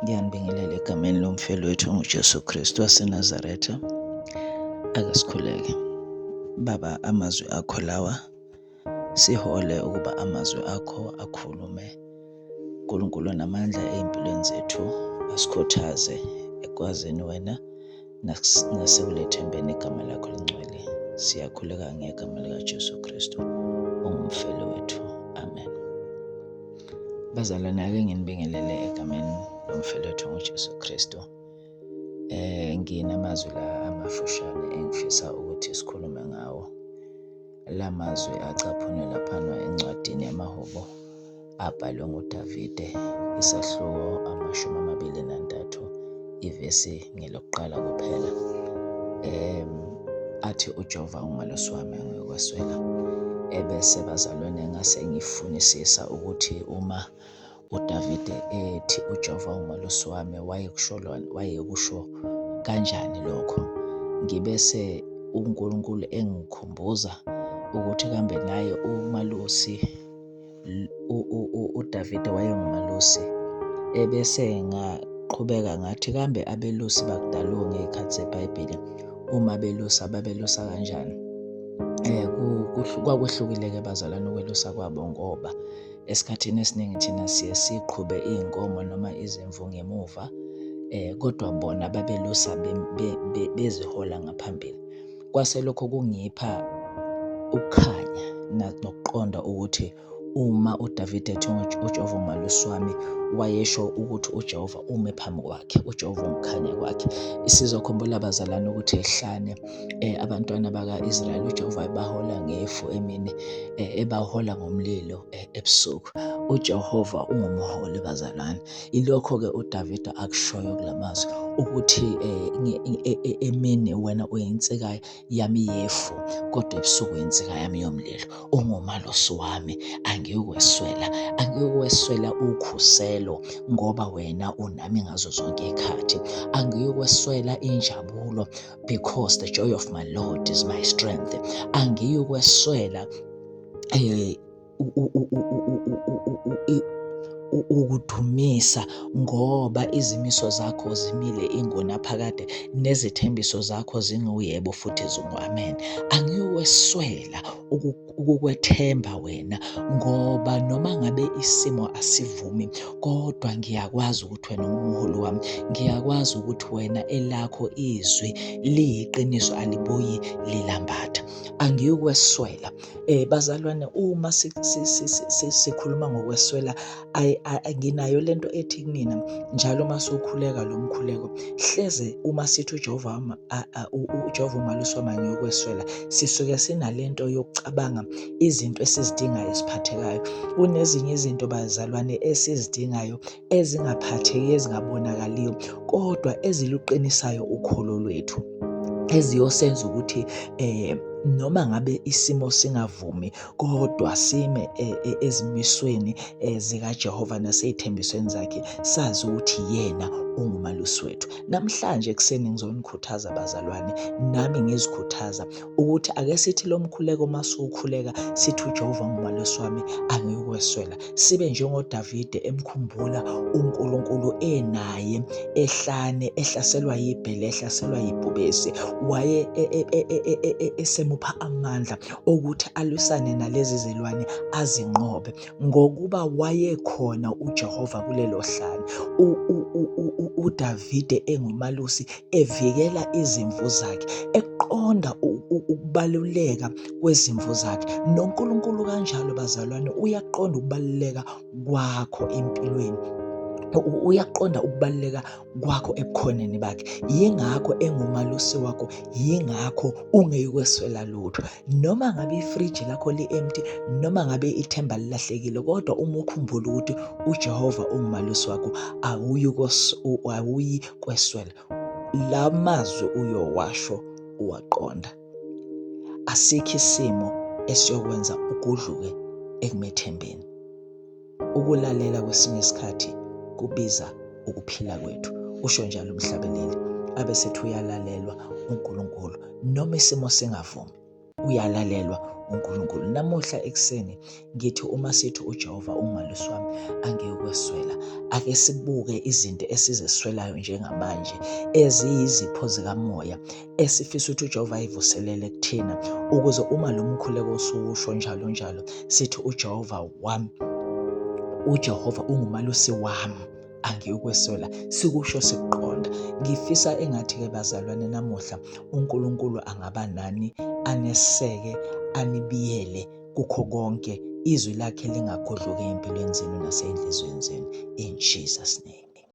Ngiyanibingelela egameni lomfelo wethu unguJesu Kristu waseNazaretha. Ake sikhuleke. Baba, amazwi akho lawa sihole ukuba amazwi akho akhulume. Nkulunkulu namandla ey'mpilweni zethu, asikhuthaze ekwazini wena nasekulethembeni igama lakho lingcwele. Siyakhuleka ngegama likaJesu Kristu ungumfelo wethu. Amen. Bazalwane, ake nginibingelele egameni lomfelo wethu nguJesu Kristu. Nginamazwi la amafushane engifisa ukuthi sikhulume ngawo. La mazwi acaphunwe laphana encwadini yamaHubo abhalwe nguDavide, isahluko 23, ivesi ngelokuqala kuphela. Athi uJehova unguMalusi wami, angiyukweswela. Ebese bazalwane ngase ngifunisisa ukuthi uma uDavide ethi uJehova unguMalusi wami wayekusho kanjani lokho. Ngibese uNkulunkulu engikhumbuza ukuthi kambe naye uMalusi, uDavide wayenguMalusi. Ebese ngaqhubeka ngathi kambe abelusi bakudala ngezikhathi zeBhayibheli uma belusa babelusa kanjani. Kwakwehlukile-ke bazalwane ukwelusa kwabo, ngoba esikhathini esiningi thina siye siqhube iy'nkomo noma izimvu ngemuva, kodwa bona babelusa bezihola ngaphambili. Kwase lokho kungipha ukukhanya nokuqonda ukuthi uma uDavide ethi uJehova unguMalusi wami, wayesho ukuthi uJehova ume phambi kwakhe, uJehova ungukukhanya kwakhe. Sizokhumbula bazalwane ukuthi ehlane abantwana baka-Israyeli uJehova ebahola ngefu emini, ebahola ngomlilo ebusuku. uJehova ungumholi bazalwane. Ilokho-ke uDavide akushoyo kulamazwi ukuthi emini wena uyinsika yami yefu, kodwa ebusuku uyinsika yami yomlilo. UnguMalusi wami, angiyukweswela ukhuselo, ngoba wena unami ngazo zonke iy'khathi. Angiyukweswela injabulo, because the joy of my Lord is my strength. Angiyukweswela ukudumisa, ngoba izimiso zakho zimile ingunaphakade, nezithembiso zakho zinguyebo futhi zingu-amen. Angiyukweswela ukukwethemba wena, ngoba noma ngabe isimo asivumi, kodwa ngiyakwazi ukuthi wena ungumholi wami. Ngiyakwazi ukuthi wena elakho izwi liyiqiniso, alibuyi lilambatha. Angiyukweswela. Bazalwane, uma sikhuluma ngokweswela, nginayo lento ethi kumina njalo uma sukhuleka lo mkhuleko, hleze uma sithi uJehova uMalusi wami angiyukweswela, sisuke sinalento yokucabanga izinto esizidingayo eziphathekayo. Kunezinye izinto bazalwane esizidingayo ezingaphatheki, ezingabonakaliyo, kodwa eziluqinisayo ukholo lwethu, eziyosenza ukuthi noma ngabe isimo singavumi, kodwa sime ezimisweni zikaJehova nasey'thembisweni zakhe, sazi ukuthi yena unguMalusi wethu. Namhlanje ekuseni ngizonikhuthaza bazalwane, nami ngizikhuthaza ukuthi ake sithi lo mkhuleko masukhuleka sithi uJehova unguMalusi wami, angiyukweswela. Sibe njengoDavide emkhumbula uNkulunkulu enaye ehlane, ehlaselwa yibhele, ehlaselwa yibhubesi. Waye esemupha amandla okuthi alwisane nalezi zilwane azinqobe, ngokuba wayekhona uJehova kulelo hlane. uDavide enguMalusi evikela izimvu zakhe, eqonda ukubaluleka kwezimvu zakhe. NoNkulunkulu kanjalo bazalwane uyaqonda ukubaluleka kwakho empilweni, uyaqonda ukubaluleka kwakho ebukhoneni bakhe. Yingakho enguMalusi wakho, yingakho ungeyukweswela lutho. Noma ngabe ifriji lakho li-empty, noma ngabe ithemba lilahlekile, kodwa uma ukhumbula ukuthi uJehova unguMalusi wakho, awuyikweswela. La mazwi uyowasho uwaqonda. Asikho isimo esiyokwenza ugudluke ekumethembeni. Ukulalela kwesinye isikhathi kubiza ukuphila kwethu. Usho njalo umhlabeleli, abesethi uyalalelwa uNkulunkulu noma isimo singavumi. uyalalelwa uNkulunkulu. Namuhla ekuseni ngithi uma sithi uJehova unguMalusi wami angiyukweswela, ake sibuke izinto esiziswelayo njengamanje eziyizipho zikamoya esifisa ukuthi uJehova ayivuselele kuthina, ukuze uma lo mkhuleko ususho njalo njalo sithi uJehova wami, uJehova unguMalusi wami angiyukweswela, sikusho sikuqonda. Ngifisa engathi-ke bazalwane, namuhla uNkulunkulu angaba nani, aneseke, anibiyele kukho konke, izwi lakhe lingagudluki ey'mpilweni zenu nasey'nhliziyweni zenu, in Jesus name.